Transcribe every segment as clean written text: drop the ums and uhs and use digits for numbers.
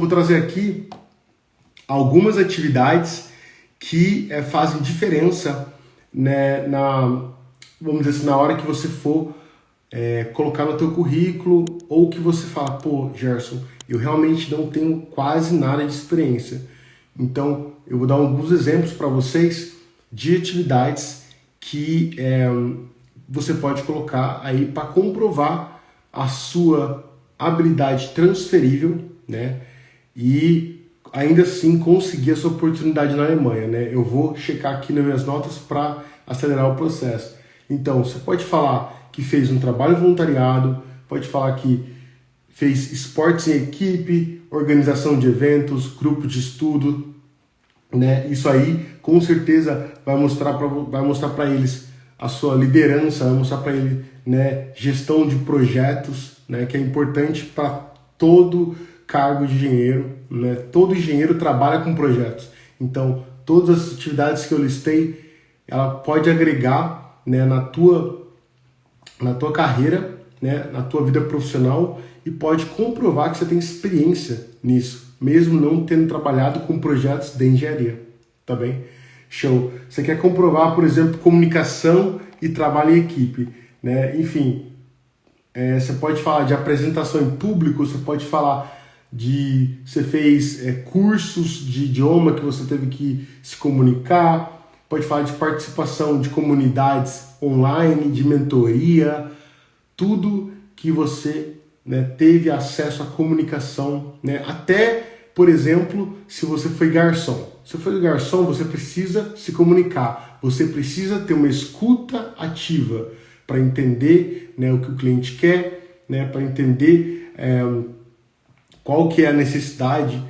Vou trazer aqui algumas atividades que fazem diferença, né, vamos dizer assim, na hora que você for colocar no teu currículo, ou que você fala, pô, Gerson, eu realmente não tenho quase nada de experiência. Então, eu vou dar alguns exemplos para vocês de atividades que você pode colocar aí para comprovar a sua habilidade transferível, né? E ainda assim conseguir essa oportunidade na Alemanha, né? Eu vou checar aqui nas minhas notas para acelerar o processo. Então, você pode falar que fez um trabalho voluntariado, pode falar que fez esportes em equipe, organização de eventos, grupo de estudo, né? Isso aí, com certeza, vai mostrar para eles a sua liderança, vai mostrar para ele, né, gestão de projetos, né, que é importante para todo cargo de engenheiro, né? Todo engenheiro trabalha com projetos. Então, todas as atividades que eu listei, ela pode agregar, né, na tua carreira, né, na tua vida profissional, e pode comprovar que você tem experiência nisso, mesmo não tendo trabalhado com projetos de engenharia, tá bem? Show! Você quer comprovar, por exemplo, comunicação e trabalho em equipe, né? Enfim, você pode falar de apresentação em público, você pode falar você fez cursos de idioma que você teve que se comunicar, pode falar de participação de comunidades online, de mentoria, tudo que você, né, teve acesso à comunicação, né? Até, por exemplo, se você foi garçom. Se você foi garçom, você precisa se comunicar, você precisa ter uma escuta ativa para entender, né, o que o cliente quer, né, para entender qual que é a necessidade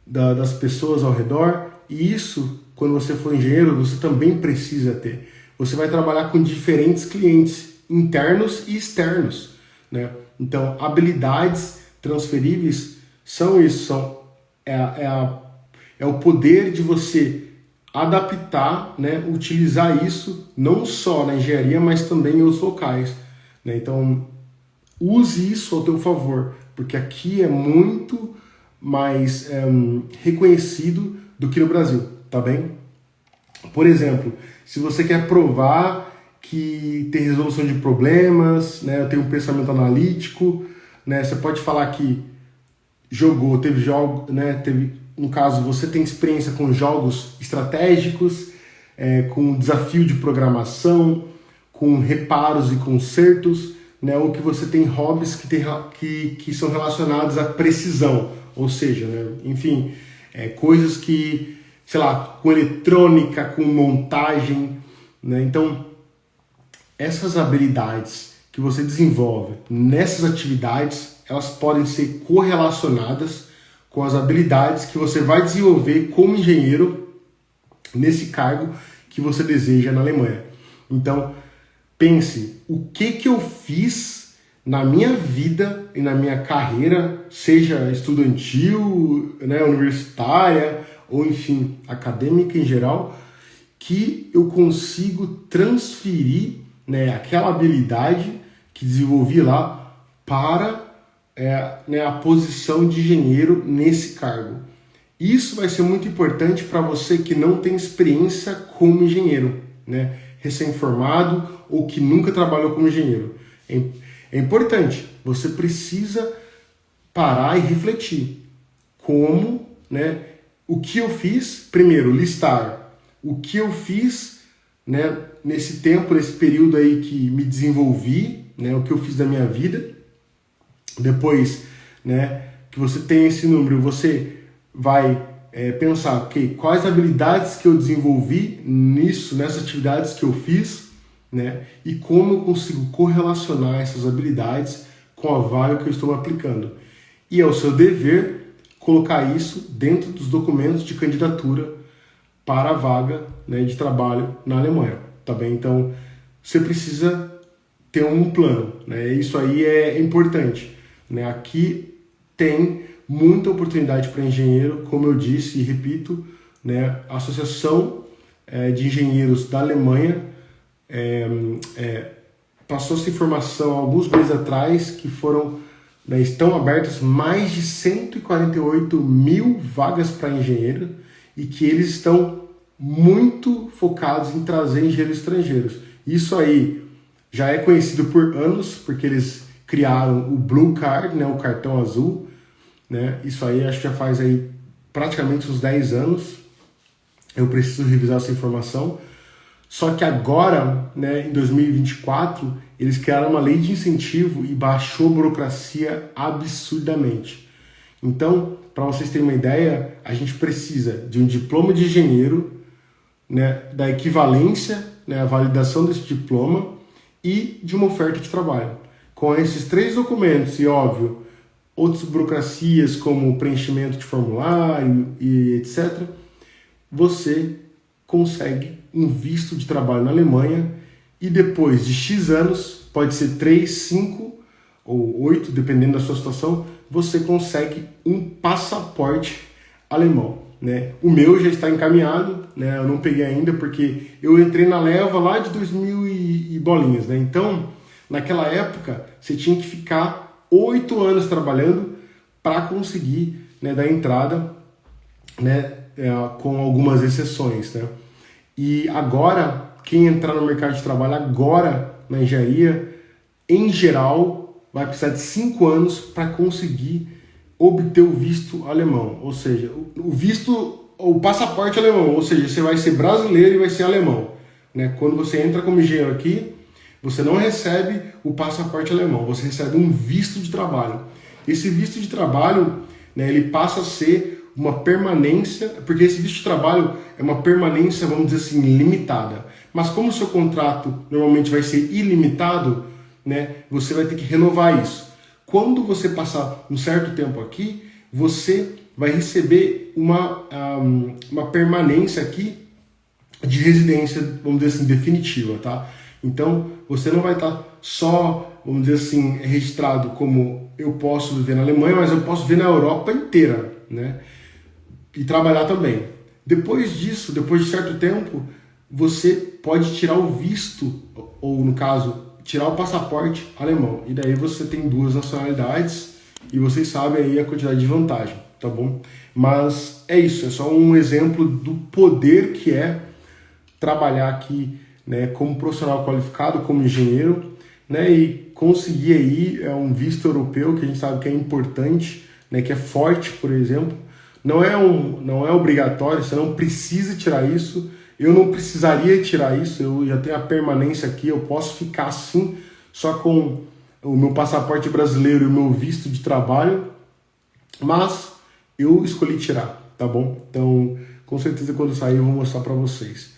das pessoas ao redor. E isso, quando você for engenheiro, você também precisa ter. Você vai trabalhar com diferentes clientes, internos e externos, né? Então, habilidades transferíveis são isso, é o poder de você adaptar, né, utilizar isso não só na engenharia, mas também em outros locais, né? Então, use isso ao teu favor, porque aqui é muito mais reconhecido do que no Brasil, tá bem? Por exemplo, se você quer provar que tem resolução de problemas, né, eu tenho um pensamento analítico, né, você pode falar que teve jogo, né, no caso, você tem experiência com jogos estratégicos, com desafio de programação, com reparos e consertos, né, ou que você tem hobbies que são relacionados à precisão, ou seja, né, enfim, coisas que, sei lá, com eletrônica, com montagem, né? Então, essas habilidades que você desenvolve nessas atividades, elas podem ser correlacionadas com as habilidades que você vai desenvolver como engenheiro nesse cargo que você deseja na Alemanha. Então, pense, o que eu fiz na minha vida e na minha carreira, seja estudantil, né, universitária, ou enfim, acadêmica em geral, que eu consigo transferir, né, aquela habilidade que desenvolvi lá para né, a posição de engenheiro nesse cargo. Isso vai ser muito importante para você que não tem experiência como engenheiro, né, recém-formado ou que nunca trabalhou como engenheiro. É importante, você precisa parar e refletir como, né, o que eu fiz, primeiro, listar o que eu fiz, né, nesse tempo, nesse período aí que me desenvolvi, né, o que eu fiz da minha vida. Depois, né, que você tem esse número, você vai pensar, ok, quais habilidades que eu desenvolvi nessas atividades que eu fiz, né, e como eu consigo correlacionar essas habilidades com a vaga que eu estou aplicando. E é o seu dever colocar isso dentro dos documentos de candidatura para a vaga, né, de trabalho na Alemanha, tá bem? Então, você precisa ter um plano, né? Isso aí é importante, né? Aqui tem muita oportunidade para engenheiro, como eu disse e repito, né? A Associação de Engenheiros da Alemanha passou essa informação há alguns meses atrás, que foram né, estão abertas mais de 148 mil vagas para engenheiro e que eles estão muito focados em trazer engenheiros estrangeiros. Isso aí já é conhecido por anos, porque eles criaram o Blue Card, né, o cartão azul, né? Isso aí acho que já faz aí praticamente uns 10 anos. Eu preciso revisar essa informação. Só que agora, né, em 2024, eles criaram uma lei de incentivo e baixou a burocracia absurdamente. Então, para vocês terem uma ideia, a gente precisa de um diploma de engenheiro, né, da equivalência, né, a validação desse diploma e de uma oferta de trabalho. Com esses 3 documentos e, óbvio, outras burocracias como preenchimento de formulário e etc., você consegue um visto de trabalho na Alemanha e depois de X anos, pode ser 3, 5 ou 8, dependendo da sua situação, você consegue um passaporte alemão, né? O meu já está encaminhado, né? Eu não peguei ainda porque eu entrei na leva lá de 2000 e bolinhas, né? Então, naquela época, você tinha que ficar 8 anos trabalhando para conseguir, né, dar entrada, né, com algumas exceções, né? E agora, quem entrar no mercado de trabalho agora na engenharia, em geral, vai precisar de 5 anos para conseguir obter o visto alemão, ou seja, o visto, o passaporte alemão, ou seja, você vai ser brasileiro e vai ser alemão, né? Quando você entra como engenheiro aqui, você não recebe o passaporte alemão, você recebe um visto de trabalho. Esse visto de trabalho, né, ele passa a ser uma permanência, porque esse visto de trabalho é uma permanência, vamos dizer assim, limitada. Mas como o seu contrato normalmente vai ser ilimitado, né, você vai ter que renovar isso. Quando você passar um certo tempo aqui, você vai receber uma permanência aqui de residência, vamos dizer assim, definitiva, tá? Então, você não vai estar só, vamos dizer assim, registrado como eu posso viver na Alemanha, mas eu posso viver na Europa inteira, né? E trabalhar também. Depois disso, depois de certo tempo, você pode tirar o visto, ou no caso, tirar o passaporte alemão. E daí você tem 2 nacionalidades e vocês sabem aí a quantidade de vantagem, tá bom? Mas é isso, é só um exemplo do poder que é trabalhar aqui, né, como profissional qualificado, como engenheiro, né, e conseguir aí um visto europeu, que a gente sabe que é importante, né, que é forte, por exemplo. Não é obrigatório, você não precisa tirar isso. Eu não precisaria tirar isso, eu já tenho a permanência aqui, eu posso ficar assim, só com o meu passaporte brasileiro e o meu visto de trabalho, mas eu escolhi tirar, tá bom? Então, com certeza quando sair eu vou mostrar para vocês.